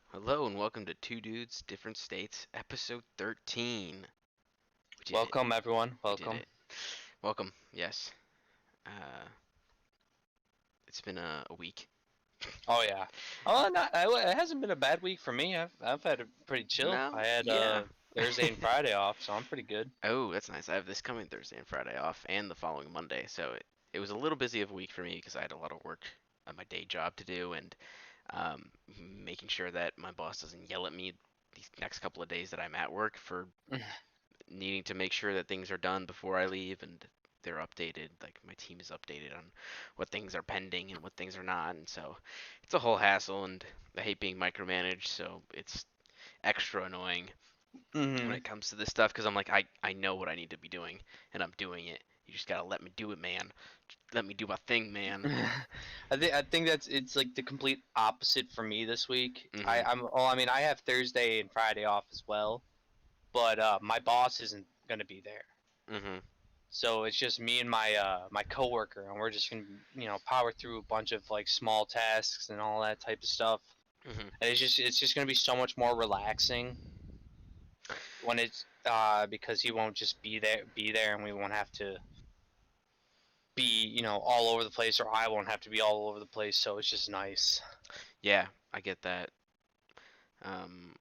Hello and welcome to Two Dudes, Different States, episode 13. We did it. Welcome, everyone. We did Welcome. it. Welcome. Yes. Uh, it's been a week. Oh yeah. It hasn't been a bad week for me. I've had a pretty chill. No. I had Yeah. Thursday and Friday off, so I'm pretty good. Oh, that's nice. I have this coming Thursday and Friday off, and the following Monday. So it was a little busy of a week for me because I had a lot of work at my day job to do, and um, making sure that my boss doesn't yell at me these next couple of days that I'm at work for needing to make sure that things are done before I leave and they're updated. Like my team is updated on what things are pending and what things are not. And so it's a whole hassle, and I hate being micromanaged. So it's extra annoying when hmm it comes to this stuff because I'm like, I know what I need to be doing and I'm doing it. You just gotta let me do it, man. Let me do my thing, man. I think it's like the complete opposite for me this week. Mhm. I mean, I have Thursday and Friday off as well, but my boss isn't gonna be there. Mhm. So it's just me and my coworker, and we're just gonna power through a bunch of like small tasks and all that type of stuff. Mhm. And it's just gonna be so much more relaxing when it's because he won't just be there, and we won't have to be all over the place, or I won't have to be all over the place. So it's just nice. Yeah, I get that.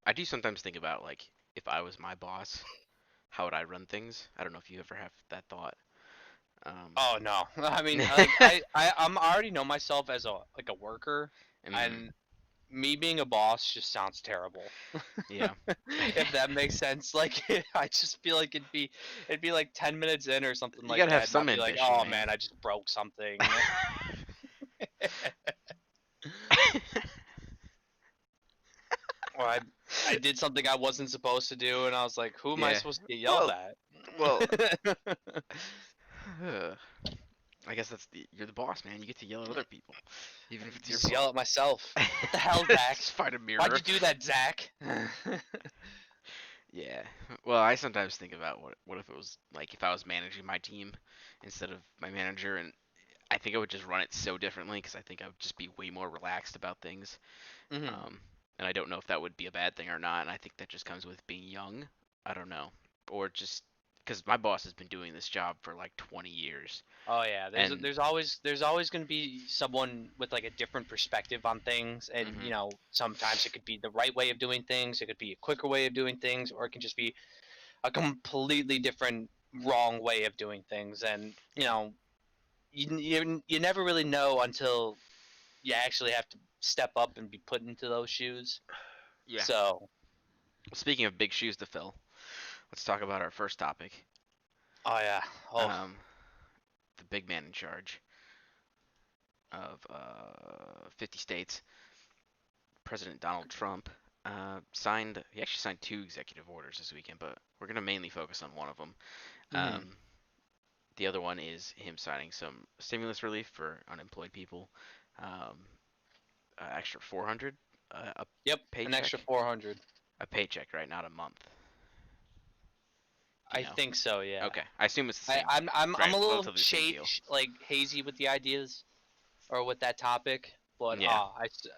I do sometimes think about like if I was my boss, how would I run things? I don't know if you ever have that thought. Um, Oh no, I mean, like I already know myself as a worker, mhm. and me being a boss just sounds terrible. Yeah. If that makes sense. Like I just feel like it'd be like 10 minutes in or something You like gotta have that, and some I'd be like, ambition, oh man. man, I just broke something. Or I did something I wasn't supposed to do, and I was like, who am I Yeah. supposed to get yelled Well, at? well. I guess you're the boss, man. You get to yell at other people, even if it's your Just fault. yell at myself. What the hell, Zach? Just find a Why'd mirror. you do that, Zach? Yeah. Well, I sometimes think about what if it was like if I was managing my team instead of my manager, and I think I would just run it so differently because I think I would just be way more relaxed about things. hmm Um, and I don't know if that would be a bad thing or not. And I think that just comes with being young. I don't know, or just because my boss has been doing this job for like 20 years, Oh yeah, there's and there's always there's always going to be someone with like a different perspective on things, and hmm sometimes it could be the right way of doing things, it could be a quicker way of doing things, or it can just be a completely different wrong way of doing things. And yeah, you never really know until you actually have to step up and be put into those shoes. yeah. So Speaking of big shoes to fill, let's talk about our first topic. oh yeah, oh Um, the big man in charge of 50 states, President Donald Trump, signed. He actually signed two executive orders this weekend, but we're gonna mainly focus on one of them. hmm The other one is him signing some stimulus relief for unemployed people, um, extra 400, a yep, an extra paycheck, 400. a paycheck, right? Not a month. Do you I know? think so, yeah. Okay, I assume it's the I, same, I'm I'm I'm right? a little Relatively the same deal. like hazy with the ideas or with that topic, but Yeah.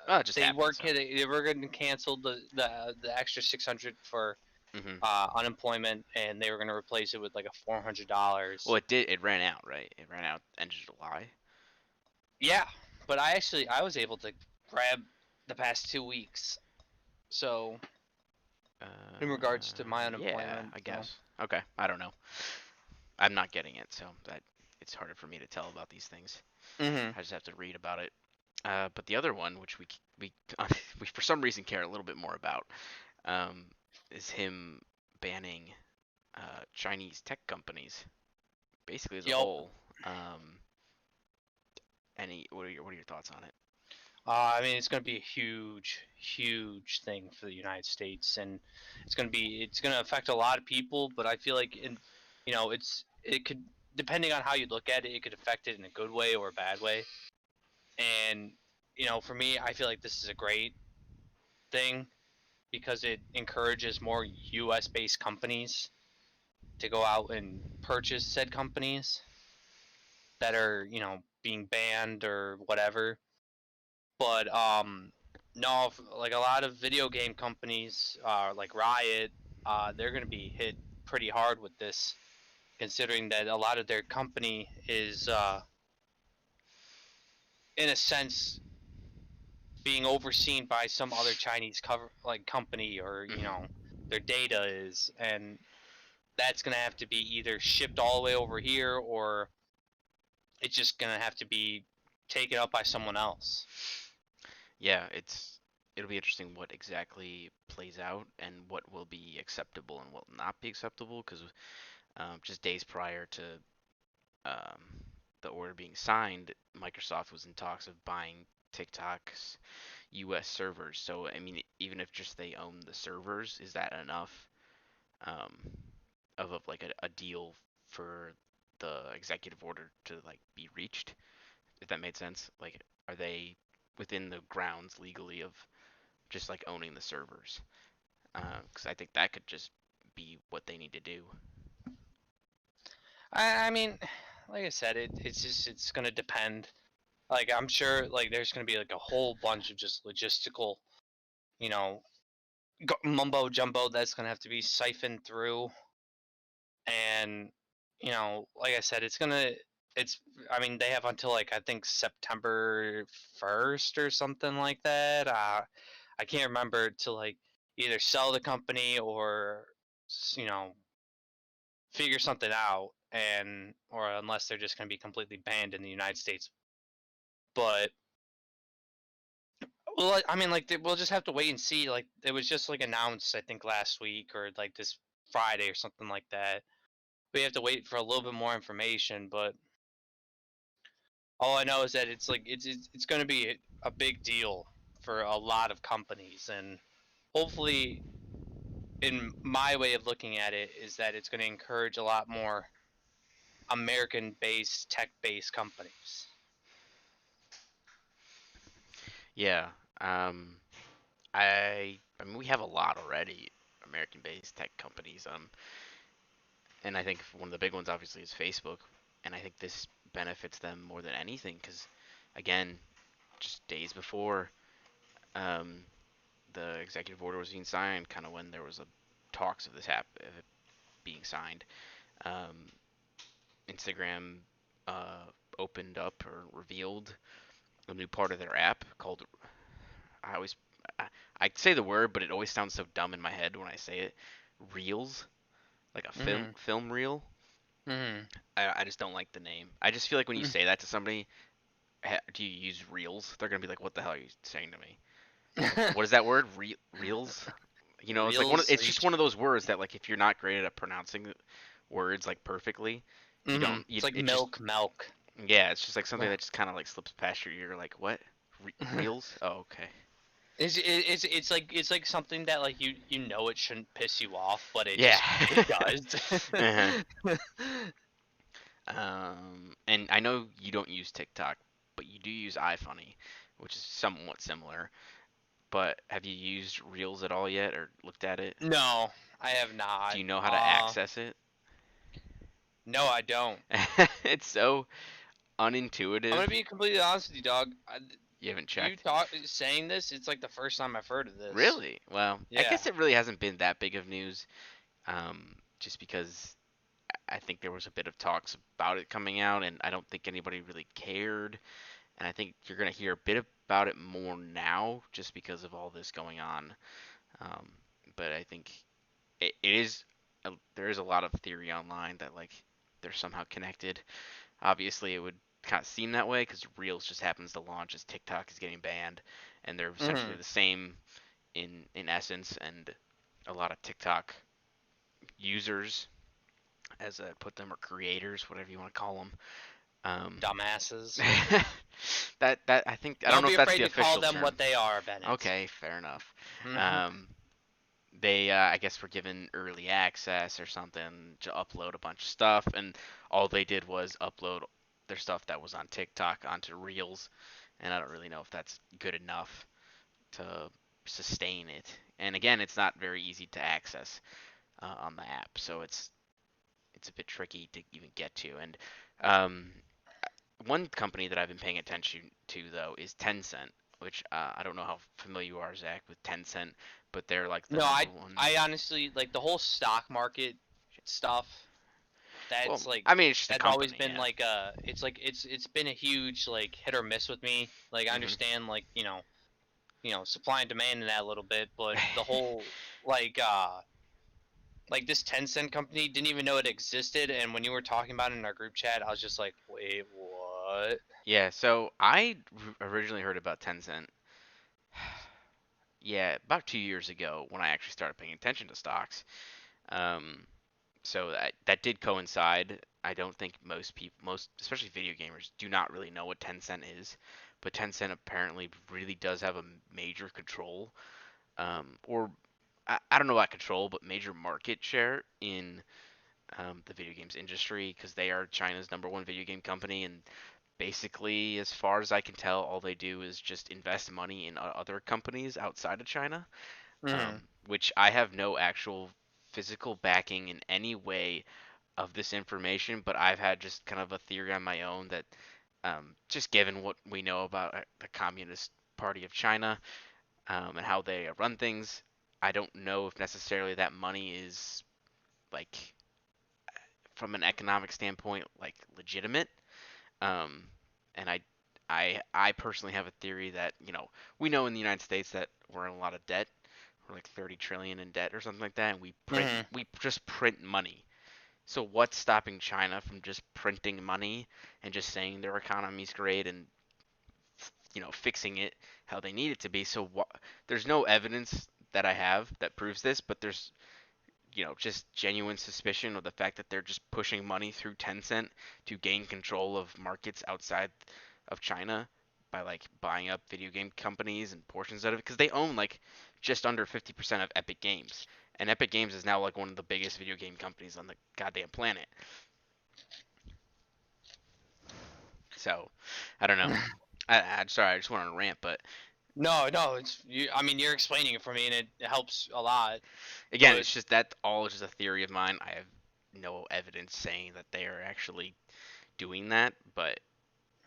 Well, it just they happened, were so. they were going to cancel the extra 600 for hmm unemployment, and they were going to replace it with like a Well, $400. it did. It ran out, right? It ran out end of July. Yeah, but I was able to grab the past 2 weeks. So in regards to my Yeah, unemployment, I so guess. Okay, I don't know. I'm not getting it, so that it's harder for me to tell about these things. hmm I just have to read about it. But the other one, which we we for some reason care a little bit more about, um, is him banning Chinese tech companies, basically as a yep. whole. Um, what are your thoughts on it? I mean, it's going to be a huge thing for the United States, and it's going to affect a lot of people. But I feel like, it could, depending on how you look at it, it could affect it in a good way or a bad way. And for me, I feel like this is a great thing because it encourages more U.S. based companies to go out and purchase said companies that are being banned or whatever. But No, like a lot of video game companies, like Riot, they're going to be hit pretty hard with this, considering that a lot of their company is, in a sense, being overseen by some other Chinese company, or Hmm. their data is, and that's going to have to be either shipped all the way over here, or it's just going to have to be taken up by someone else. Yeah, it'll be interesting what exactly plays out and what will be acceptable and what will not be acceptable because just days prior to um, the order being signed, Microsoft was in talks of buying TikTok's U.S. servers. So I mean, even if just they own the servers, is that enough um, of like a deal for the executive order to like be reached? If that made sense, like are they within the grounds legally of just like owning the servers? Because I think that could just be what they need to do. I mean, like I said, it's going to depend. Like I'm sure, like there's going to be like a whole bunch of just logistical, you know, mumbo jumbo that's going to have to be siphoned through, and like I said, it's I mean, they have until, like, I think September 1st or something like that. I can't remember, to like either sell the company or you know figure something out, and or unless they're just going to be completely banned in the United States. But well, I mean, like, we'll just have to wait and see. Like, it was just like announced, I think, last week, or like this Friday or something like that. We have to wait for a little bit more information, but all I know is that it's like it's going to be a big deal for a lot of companies, and hopefully, in my way of looking at it, is that it's going to encourage a lot more American-based, tech-based companies. Yeah. Um, I mean we have a lot already, American-based tech companies. And I think one of the big ones obviously is Facebook, and I think this benefits them more than anything because, again, just days before um, the executive order was being signed, kind of when there was a talks of of it being signed, um, Instagram uh, opened up or revealed a new part of their app called I always I, I say the word, but it always sounds so dumb in my head when I say it. Reels, like a Mhm. film reel. Mhm. I just don't like the name. I just feel like when you say that to somebody, do you use reels? They're gonna be like, "What the hell are you saying to me?" Like, what is that word? Reels? You know, it's like Reels. it's just one of those words that like if you're not great at pronouncing words like perfectly, you don't Mhm. you It's like it just milk. yeah, it's just like something that just kind of like slips past your ear. Like what? Reels? Oh, okay. It's like something that, like, it shouldn't piss you off, but Yeah. it does. Uh-huh. And I know you don't use TikTok, but you do use iFunny, which is somewhat similar. But have you used Reels at all yet or looked at it? No, I have Do not. you know how to access it? No, I don't. It's so I'm unintuitive. gonna be completely honest with you, dog. You haven't You checked? talk saying this, it's like the first time I've heard of this. Really? Well, I Yeah. guess it really hasn't been that big of news, just because I think there was a bit of talks about it coming out, and I don't think anybody really cared. And I think you're gonna hear a bit about it more now, just because of all this going on. Um, but I think it is there is a lot of theory online that like they're somehow connected. Obviously, it would kind of seem that way because Reels just happens to launch as TikTok is getting banned, and they're essentially Mhm. the same in essence. And a lot of TikTok users, as I put them, or creators, whatever you want to call them. Um, Dumbasses. that I think I don't Don't know be if that's afraid the to call official them term. what they are, Bennett. Okay, fair enough. Mhm. Um, they I guess were given early access or something to upload a bunch of stuff, and all they did was upload their stuff that was on TikTok onto Reels, and I don't really know if that's good enough to sustain it. And again, it's not very easy to access on the app, so it's a bit tricky to even get to. And um, one company that I've been paying attention to though is Tencent. which I don't know how familiar you are, Zach, with Tencent, but they're like the No, number I one. I honestly like the whole stock market stuff. Well, That's like I mean, it's just a that's always company, been yeah. like it's like it's been a huge like hit or miss with me. Like I Hmm. understand like supply and demand in that a little bit, but the whole like this 10-cent company didn't even know it existed, and when you were talking about it in our group chat, I was just like, wait, what? Yeah, so I originally heard about Tencent, yeah, about 2 years ago when I actually started paying attention to stocks. Um, so that did coincide. I don't think most people, especially video gamers, do not really know what Tencent is, but Tencent apparently really does have a major control, or I don't know about control, but major market share in the video games industry because they are China's number one video game company, and basically, as far as I can tell, all they do is just invest money in other companies outside of China, Hmm. which I have no actual physical backing in any way of this information, but I've had just kind of a theory on my own that just given what we know about the Communist Party of China and how they run things, I don't know if necessarily that money is like from an economic standpoint like legitimate. Um, and I personally have a theory that we know in the United States that we're in a lot of debt. We're like 30 trillion in debt or something like that, and Hmm. we just print money. So what's stopping China from just printing money and just saying their economy's great and fixing it how they need it to be? So there's no evidence that I have that proves this, but there's just genuine suspicion of the fact that they're just pushing money through Tencent to gain control of markets outside of China by like buying up video game companies and portions of it because they own like just under 50% of Epic Games. And Epic Games is now like one of the biggest video game companies on the goddamn planet. So, I don't know. I'm sorry, I just went on a rant, but No, no, it's you. I mean, you're explaining it for me, and it helps a lot. again, But it's just that all is just a theory of mine. I have no evidence saying that they are actually doing that, but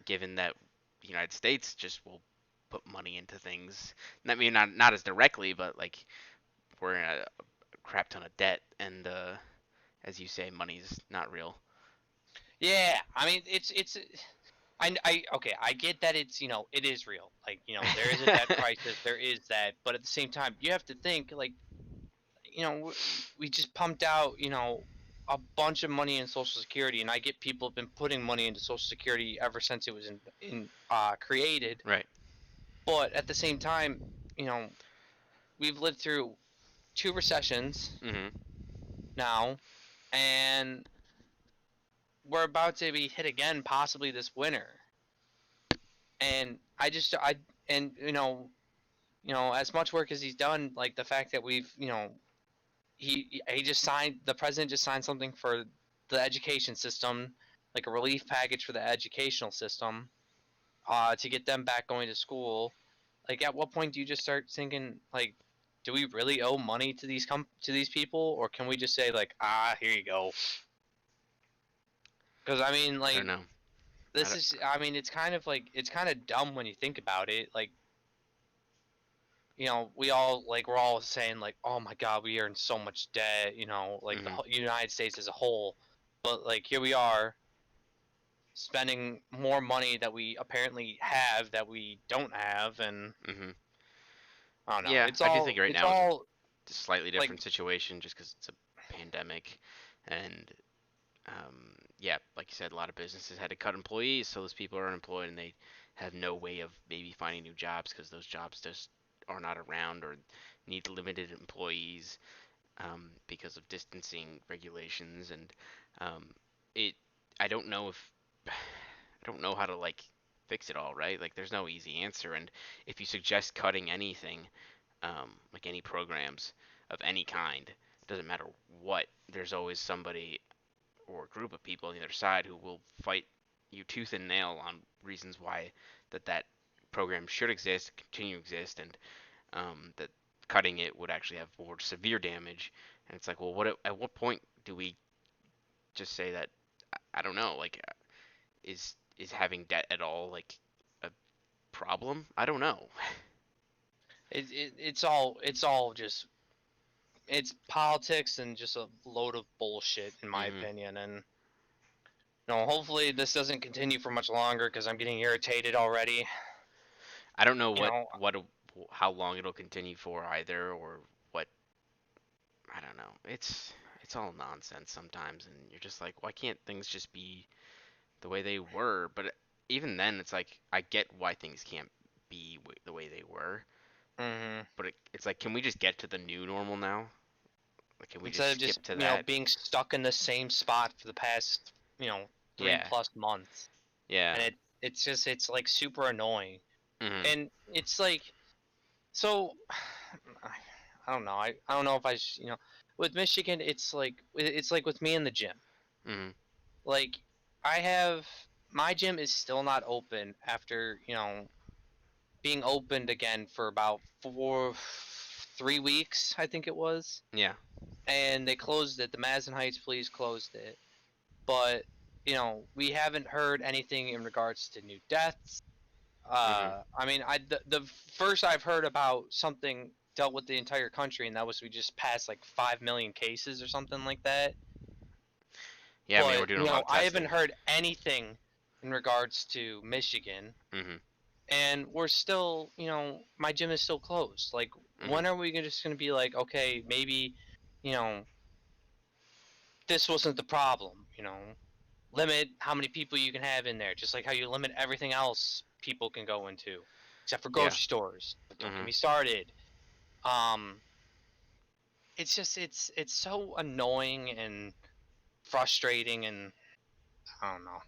given that the United States just will put money into things. I mean, not as directly, but like we're in a crap ton of debt, and as you say, money's not real. yeah, I mean, it's okay, I get that it's it is real. Like there is a debt crisis, there is that, but at the same time, you have to think like we just pumped out a bunch of money in Social Security, and I get people have been putting money into Social Security ever since it was in created. Right. But at the same time, you know, we've lived through two recessions Mhm. now, and we're about to be hit again, possibly this winter. And as much work as he's done, like the fact that we've, he just signed the president just signed something for the education system, like a relief package for the educational system, to get them back going to school. Like, at what point do you just start thinking like, do we really owe money to these people, or can we just say like, here you go? Because I mean, I don't like, know. I this don't, is, I mean, it's kind of like it's kind of dumb when you think about it. Like, we're all saying like, oh my god, we are in so much debt, like the mhm. United States as a whole. But like here we are spending more money that we apparently have that we don't have, and Mhm. I don't know. Yeah, I do think right It's now is a all slightly like different situation just because it's a pandemic, and yeah, like you said, a lot of businesses had to cut employees, so those people are unemployed and they have no way of maybe finding new jobs because those jobs just are not around or need limited employees because of distancing regulations and um, it. I don't know if I don't know how to like fix it all, right? Like, there's no easy answer, and if you suggest cutting anything, like any programs of any kind, doesn't matter what, there's always somebody or a group of people on the other side who will fight you tooth and nail on reasons why that program should exist, continue to exist, and that cutting it would actually have more severe damage. And it's like, well, at what point do we just say that? I don't know. Like, is having debt at all like a problem? I don't know. It's all just it's politics and just a load of bullshit in my Hmm. opinion. And hopefully this doesn't continue for much longer because I'm getting irritated already. I don't know You know, how long it'll continue for either, or what. I don't know. It's all nonsense sometimes, and you're just like, why can't things just be the way they were? But even then, it's like I get why things can't be the way they were, hmm but it's like, can we just get to the new normal now? Like, can we just instead of just skip to that? being stuck in the same spot for the past 3 Yeah, plus months. yeah. And it's like super annoying. Mhm, And it's like, so I don't know. I don't know if with Michigan it's like with me in the gym. mhm. Like, I have my gym is still not open after being opened again for about 3 weeks, I think it was. Yeah. And they closed it. The Madison Heights police closed it. But we haven't heard anything in regards to new deaths. Mhm. I mean, the first I've heard about something dealt with the entire country, and that was we just passed like 5 million cases or something like that. Yeah, I mean, we're But doing a lot of I haven't testing. heard anything in regards to Michigan, Mhm. and we're still, my gym is still closed. Like, Mhm. when are we just gonna be like, okay, maybe, you know, this wasn't the problem, limit how many people you can have in there, just like how you limit everything else people can go into, except for Yeah. grocery stores. But don't get Mhm. me started. Um, it's just it's so annoying and frustrating, and I don't know.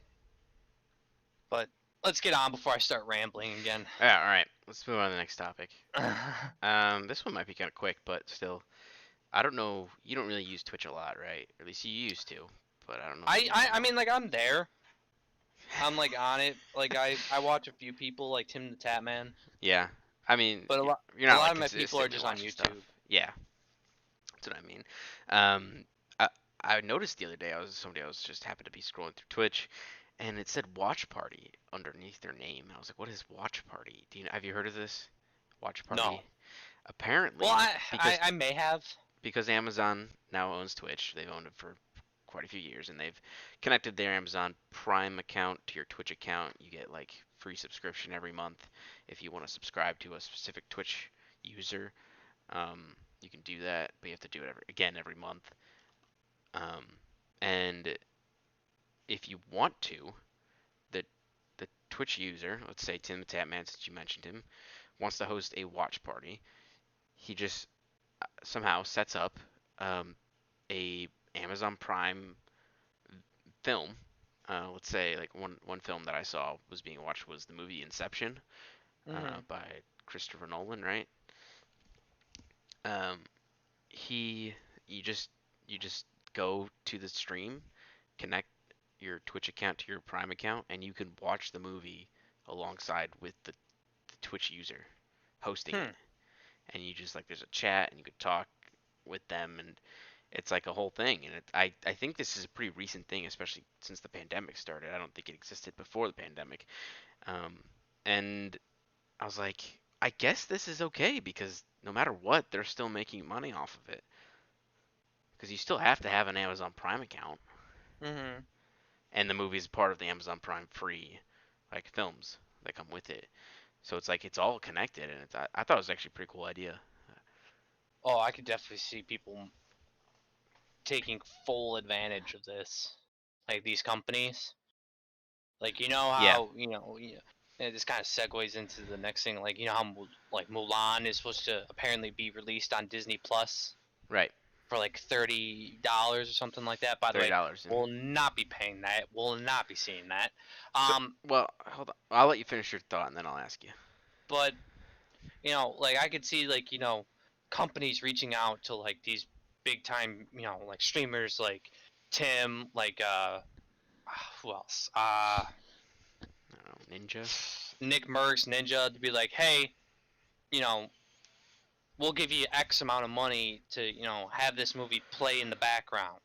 But let's get on before I start rambling again. Yeah. All right. Let's move on to the next topic. This one might be kind of quick, but still, I don't know. You don't really use Twitch a lot, right? Or at least you used to, but I don't know if you I, do I I anymore. mean, like, I'm there. I'm like on it. Like, I watch a few people like Tim the Tap Man, Yeah. I mean, but you're a not lot like of my people are consistently just on watching stuff. YouTube. Yeah. That's what I mean. Um, I I noticed the other day I was just happened to be scrolling through Twitch, and it said Watch Party underneath their name. I was like, what is Watch Party? Have you heard of this? Watch No. Party? Well, Apparently, I may have. because Amazon now owns Twitch, they've owned it for quite a few years, and they've connected their Amazon Prime account to your Twitch account. You get like free subscription every month if you want to subscribe to a specific Twitch user. You can do that, but you have to do it every month. Um, and if you want to, the the Twitch user, let's say Tim the Tapman, since you mentioned him, wants to host a watch party. He just somehow sets up a Amazon Prime film. Let's say like one film that I saw was being watched was the movie Inception Mhm. by Christopher Nolan, right? Um, he you just you just go to the stream, connect your Twitch account to your Prime account, and you can watch the movie alongside with the Twitch user hosting it. Hmm. And you just like there's a chat and you could talk with them, and it's like a whole thing. And I think this is a pretty recent thing, especially since the pandemic started. I don't think it existed before the pandemic. Um, and I was like, I guess this is okay because no matter what, they're still making money off of it. Because you still have to have an Amazon Prime account, Mhm. and the movie's part of the Amazon Prime free, like films that come with it. So it's like it's all connected, and I thought it was actually a pretty cool idea. Oh, I could definitely see people taking full advantage of this, like these companies. Like, Yeah, how and this kind of segues into the next thing. Like, how like Mulan is supposed to apparently be released on Disney Plus right. for like $30 or something like that. By the way, $30. we'll not be paying that. We'll not be seeing that. So, Um, well, hold on. I'll let you finish your thought, and then I'll ask you. but like, I could see, like, companies reaching out to like these big time, like streamers like Tim, like who else? I don't know, Ninja. Nick Merckx, Ninja, to be like, hey, you know, we'll give you X amount of money to, have this movie play in the background,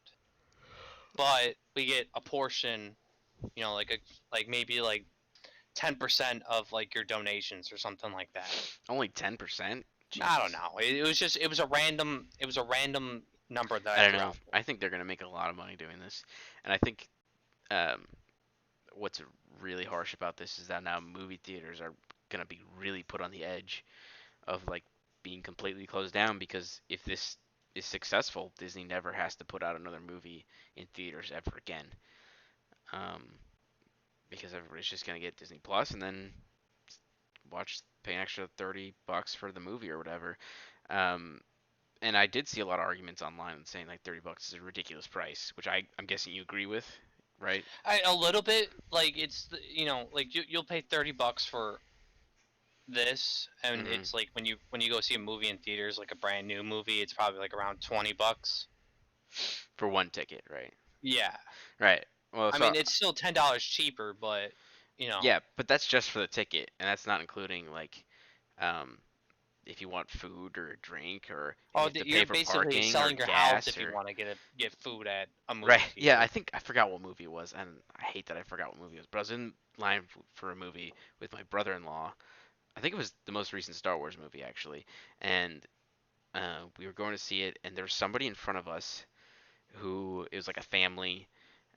but we get a portion, like maybe like 10% of like your donations or something like that. Only 10%? I don't Jesus. know. It was just it was a random number that I I don't threw know. out there. I think they're gonna make a lot of money doing this, and I think um, what's really harsh about this is that now movie theaters are gonna be really put on the edge of like being completely closed down because if this is successful, Disney never has to put out another movie in theaters ever again. Um, because everybody's just gonna get Disney Plus and then pay an extra $30 for the movie or whatever. Um, and I did see a lot of arguments online saying like $30 is a ridiculous price, which I'm guessing you agree with, right? A little bit like like you'll pay $30 for this, and Hmm. it's like when you go see a movie in theaters, like a brand new movie, it's probably like around $20. For one ticket, right? Yeah, Right. Well, I so mean it's still $10 cheaper, but you know, yeah, but that's just for the ticket, and that's not including like um, if you want food or a drink, or if you have to pay you're for basically parking or selling your house gas if you or want to get food at a right. movie Yeah, I theater. think I forgot what movie it was, and I hate that I forgot what movie it was. But I was in line for a movie with my brother-in-law. I think it was the most recent Star Wars movie actually, and we were going to see it, and there was somebody in front of us who it was like a family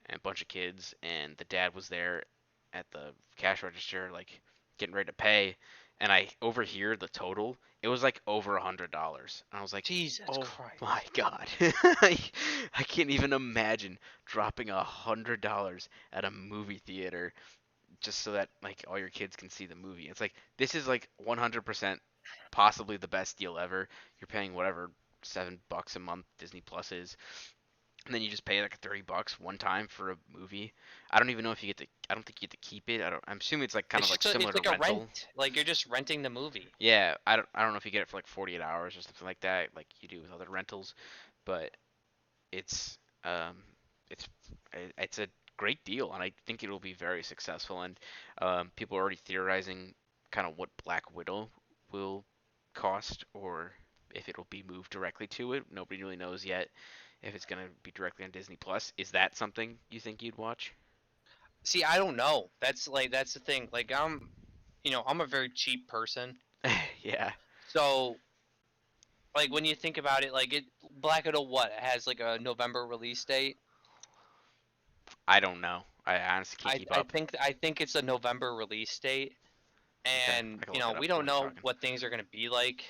and a bunch of kids, and the dad was there at the cash register, like getting ready to pay, and I overhear the total. It was like over $100, and I was like, Jesus "Oh my Christ! God!" I can't even imagine dropping $100 at a movie theater just so that like all your kids can see the movie. It's like this is like 100% possibly the best deal ever. You're paying whatever $7 a month Disney Plus is, and then you just pay like $30 one time for a movie. I don't even know if you get to. I don't think you get to keep it. I'm assuming it's like kind of like similar It's to like a rental. rent. Like you're just renting the movie. Yeah, I don't know if you get it for like 48 hours or something like that, like you do with other rentals, but it's um it's it's a great deal, and I think it will be very successful. And people are already theorizing kind of what Black Widow will cost, or if it'll be moved directly to it. Nobody really knows yet if it's gonna be directly on Disney Plus. Is that something you think you'd watch? See, I don't know. That's the thing. Like I'm a very cheap person. Yeah, So like when you think about it, like Black Widow what? It has like a November release date. I don't know. I honestly can't keep up. I think it's a November release date, Okay, and I can look it up we while don't you're know talking. what things are gonna be like.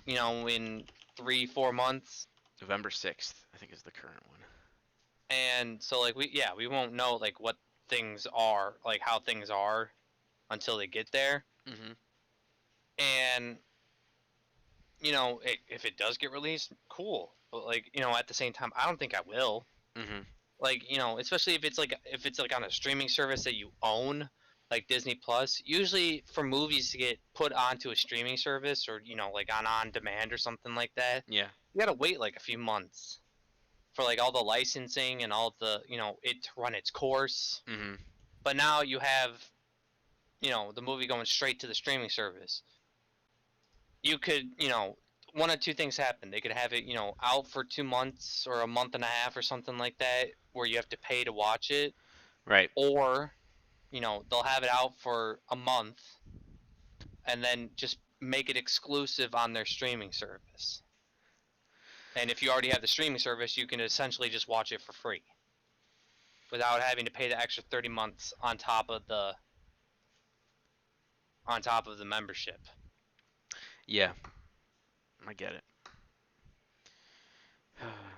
In 3 4 months, November 6th, I think is the current one. and so like we won't know like what things are like how things are until they get there, Mhm. and if it does get released, cool. But like at the same time, I don't think I will. Mhm. Like especially if it's like on a streaming service that you own, like Disney Plus. Usually for movies to get put onto a streaming service or like on demand or something like that, Yeah. you gotta wait like a few months for like all the licensing and all the it to run its course. Mhm. But now you have the movie going straight to the streaming service. You could one of two things happen. They could have it out for 2 months or a month and a half or something like that, where you have to pay to watch it, Right. or they'll have it out for a month and then just make it exclusive on their streaming service. And if you already have the streaming service, you can essentially just watch it for free without having to pay the extra 30 months on top of the membership. Yeah, I get it.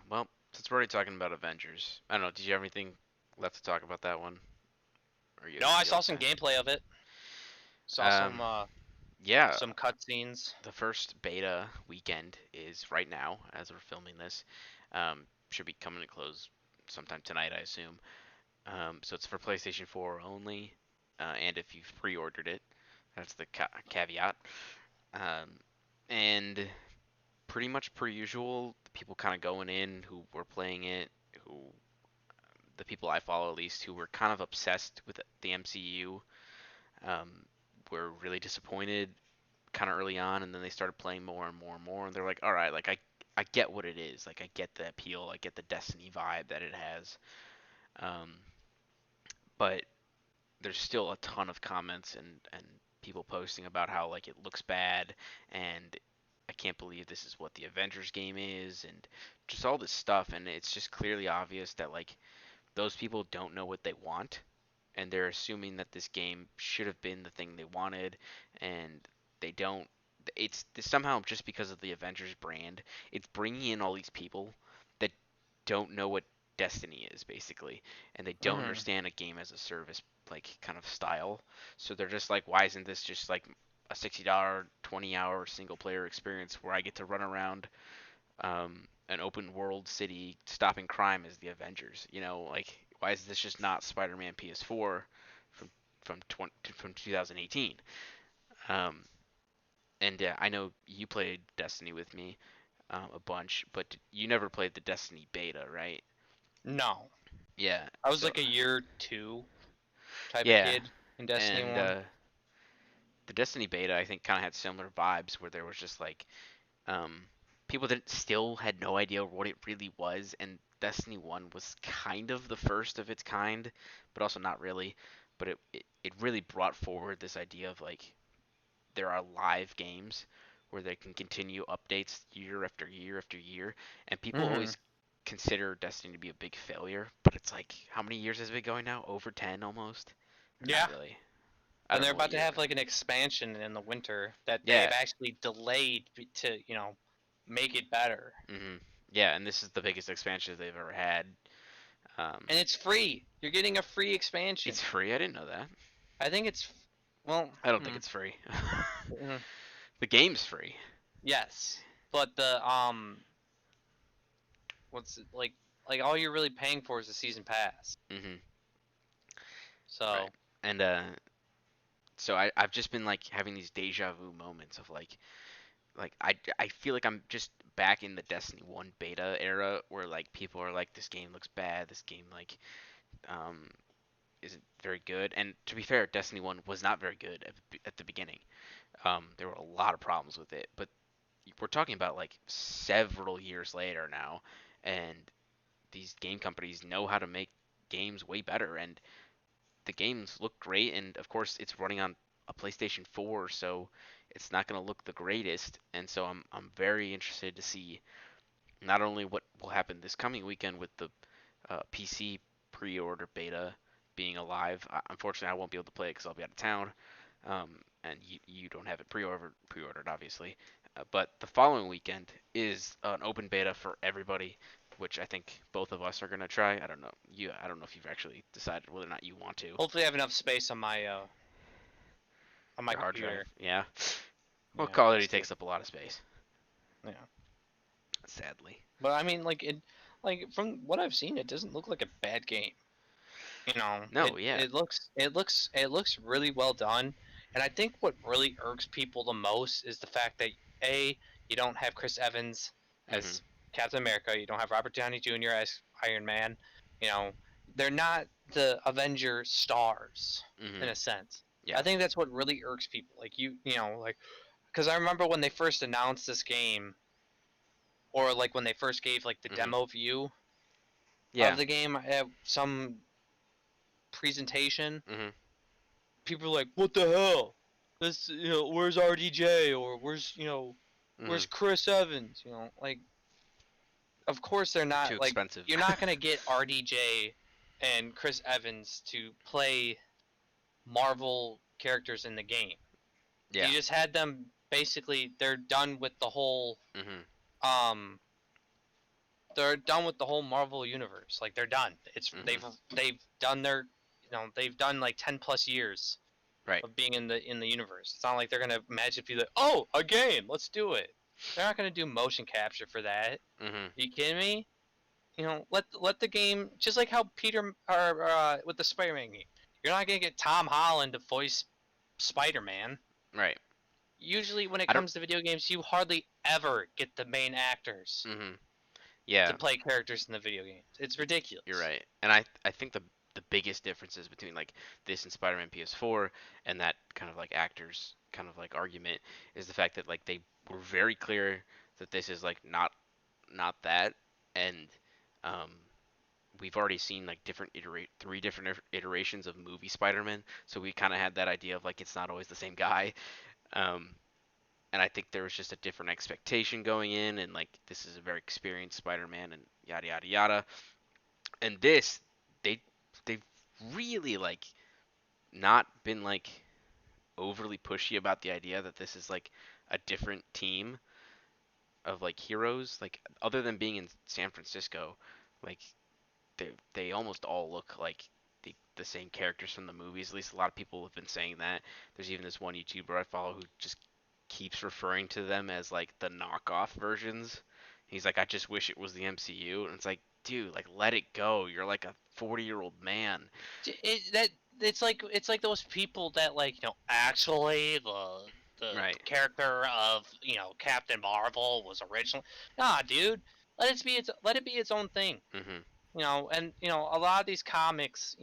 Well, since we're already talking about Avengers, I don't know. Did you have anything left to talk about that one? Or No, I you saw all some set? gameplay of it. Saw Um, yeah, some cutscenes. the first beta weekend is right now as we're filming this. Should be coming to close sometime tonight, I assume. So it's for PlayStation 4 only, and if you've pre-ordered it, that's the caveat. Um, and pretty much per usual, the people kind of going in who were playing it, who the people I follow at least, who were kind of obsessed with the MCU, um, were really disappointed kind of early on, and then they started playing more and more and more, and they're like, all right, like I get what it is, like I get the appeal, I get the Destiny vibe that it has, um, but there's still a ton of comments and people posting about how like it looks bad and I can't believe this is what the Avengers game is and just all this stuff and it's just clearly obvious that like those people don't know what they want and they're assuming that this game should have been the thing they wanted and they don't it's somehow just because of the Avengers brand it's bringing in all these people that don't know what Destiny is basically and they don't Hmm. understand a game as a service like kind of style so they're just like why isn't this just like a $60 20-hour single player experience where I get to run around an open world city stopping crime as the Avengers. You know, like why is this just not Spider-Man PS4 from from 2018? Um, and I know you played Destiny with me a bunch, but you never played the Destiny beta, right? No, Yeah. I was So like a year two type of yeah, kid in Destiny and One. the Destiny beta I think kind of had similar vibes where there was just like um, people that still had no idea what it really was, and Destiny 1 was kind of the first of its kind, but also not really. But it really brought forward this idea of like there are live games where they can continue updates year after year after year, and people Hmm. always consider Destiny to be a big failure, but it's like how many years has it been going now? Over 10 almost? Or not Yeah, really. I and don't they're know what about to year. have like an expansion in the winter that they've Yeah. actually delayed to make it better. Yeah, and this is the biggest expansion they've ever had. Um, And it's free. You're getting a free expansion. It's free. I didn't know that. I think it's well, I don't think it's free. mm, The game's free. yes, but the what's it, like all you're really paying for is the season pass. Hmm. Right. So And so I've just been like having these deja vu moments of like I feel like I'm just back in the Destiny 1 beta era where like people are like this game looks bad, this game like um isn't very good. And to be fair, Destiny 1 was not very good at the beginning. There were a lot of problems with it, but we're talking about like several years later now and these game companies know how to make games way better and the games look great and of course it's running on a PlayStation 4 so it's not going to look the greatest and so I'm very interested to see not only what will happen this coming weekend with the PC pre-order beta being alive. Unfortunately, I won't be able to play it because I'll be out of town, and you don't have it pre-ordered obviously. But the following weekend is an open beta for everybody, which I think both of us are gonna try. I don't know you. I don't know if you've actually decided whether or not you want to. hopefully I have enough space on my Your hard drive, computer. yeah. Well, Yeah, Call of Duty just to takes up a lot of space, yeah. sadly. But I mean, like from what I've seen, it doesn't look like a bad game. No, yeah. It looks really well done, and I think what really irks people the most is the fact that a you don't have Chris Evans Mhm. as Captain America, you don't have Robert Downey Jr. as Iron Man. You know, they're not the Avenger stars in Mhm. a sense. I Yeah. think that's what really irks people. Like like because I remember when they first announced this game, or like when they first gave like the Mhm. demo view of Yeah. the game at some presentation, Mhm. people are like, "What the hell? This, where's RDJ or where's Mhm. Chris Evans?" Like, of course they're Too not like expensive. you're not gonna get RDJ and Chris Evans to play Marvel characters in the game. You Yeah. just had them basically. Um, they're done with the whole Marvel universe. Like they're done. It's Mhm. they've done their, they've done like 10 plus years Right. of being in the universe. It's not like they're gonna magically be like, oh, a game, let's do it. They're not gonna do motion capture for that. Are Mhm. you kidding me? Let the game, just like how Peter or with the Spider-Man game. You're not gonna get Tom Holland to voice Spider-Man. Right. Usually, when it I don't. comes to video games, you hardly ever get the main actors Mhm. to Yeah. play characters in the video games. It's You're ridiculous. right. And I think the biggest differences between like this and Spider-Man PS4 and that kind of like actors kind of like argument is the fact that like they were very clear that this is like not that and um we've already seen like three different iterations of movie Spider-Man, so we kind of had that idea of like it's not always the same guy. Um, and I think there was just a different expectation going in, and like this is a very experienced Spider-Man, and yada yada yada. And this, they they've really like not been like overly pushy about the idea that this is like a different team of like heroes. Like other than being in San Francisco, like they almost all look like the same characters from the movies. At least a lot of people have been saying that. There's even this one YouTuber I follow who just keeps referring to them as like the knockoff versions. He's like, I just wish it was the MCU, and it's like, dude, like let it go. You're like a 40-year-old man. That it's like those people that like actually the Right. character of Captain Marvel was original. Nah, dude, let it be its own thing. Mhm. And a lot of these comics,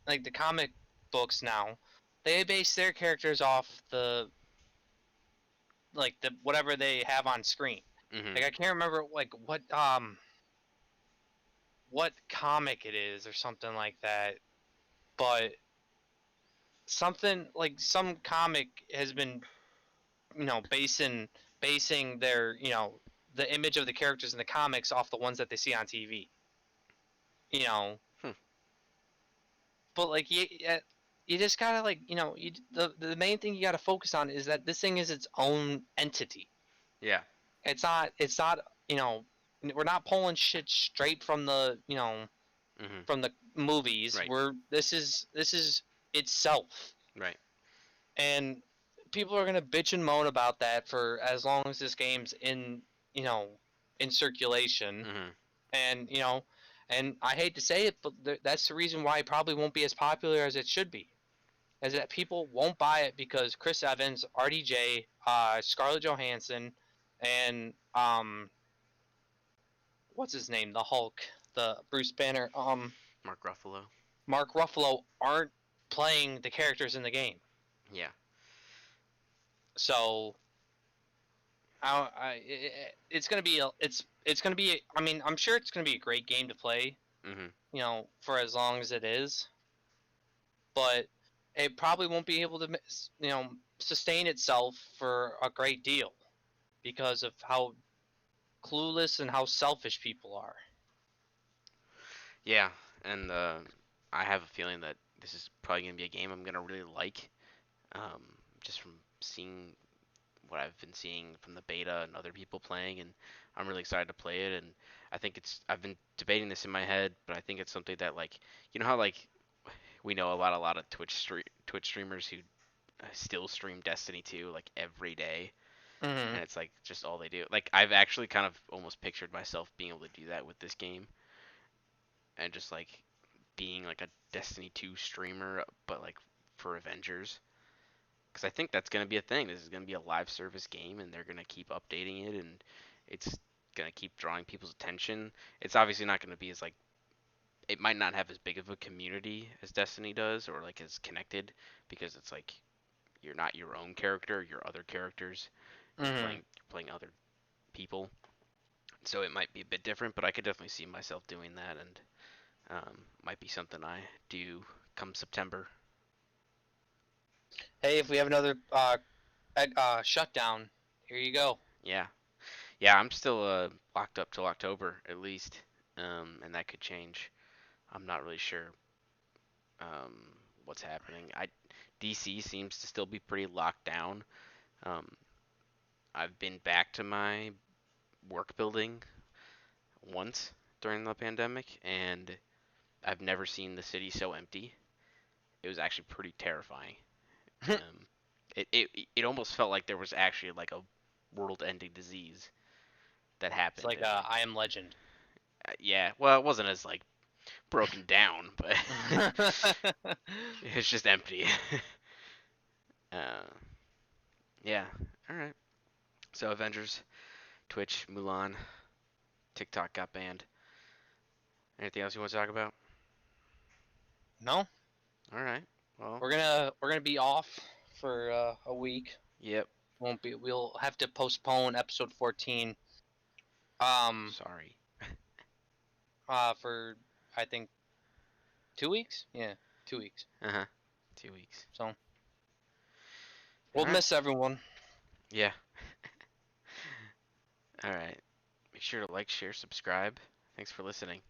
like the comic books now, they base their characters off the whatever they have on screen. Mhm. Like I can't remember like what comic it is or something like that, but something like some comic has been basing their the image of the characters in the comics off the ones that they see on TV. You know, Hmm. but like you just gotta like the main thing you gotta focus on is that this thing is its own entity. Yeah. It's not we're not pulling shit straight from Mhm. the movies. Right. This is itself. Right. And people are gonna bitch and moan about that for as long as this game's you know in circulation. Mhm. And I hate to say it, but that's the reason why it probably won't be as popular as it should be. Is that people won't buy it because Chris Evans, RDJ, Scarlett Johansson, and what's his name, the Hulk, the Bruce Banner, Mark Ruffalo. Mark Ruffalo aren't playing the characters in the game. Yeah. So it's gonna be it's gonna be. I mean, I'm sure it's gonna be a great game to play. Mhm. For as long as it is, but it probably won't be able to sustain itself for a great deal because of how clueless and how selfish people are. Yeah, and I have a feeling that this is probably gonna be a game I'm gonna really like. Just from seeing what I've been seeing from the beta and other people playing, and I'm really excited to play it. And I think I've been debating this in my head, but I think it's something that like you know how like we know a lot of Twitch streamers who still stream Destiny 2 like every day, Hmm. and it's like just all they do. Like I've actually kind of almost pictured myself being able to do that with this game, and just like being like a Destiny 2 streamer, but like for Avengers. Because I think that's going to be a thing. This is going to be a live service game, and they're going to keep updating it, and it's going to keep drawing people's attention. It's obviously not going to be as like it might not have as big of a community as Destiny does, or like as connected, because it's like you're not your own character, you're other characters. Hmm. You're playing other people, so it might be a bit different. But I could definitely see myself doing that, and might be something I do come September. Hey, if we have another shutdown, here you go. Yeah, yeah, I'm still locked up till October at least, and that could change. I'm not really sure what's happening. DC seems to still be pretty locked down. Um, I've been back to my work building once during the pandemic, and I've never seen the city so empty. It was actually pretty terrifying. Um, it almost felt like there was actually like a world-ending disease that It's happened, like and I Am Legend. yeah, well, it wasn't as like broken down, but it's just empty. uh, yeah. All right. So Avengers, Twitch, Mulan, TikTok got banned. Anything else you want to talk about? No, All right. Well, we're gonna be off for a week. yep. Won't be. We'll have to postpone episode 14. Um. Sorry. For I think 2 weeks. Yeah, 2 weeks. Uh-huh. 2 weeks. So All we'll right. miss everyone. Yeah. All right. Make sure to like, share, subscribe. Thanks for listening.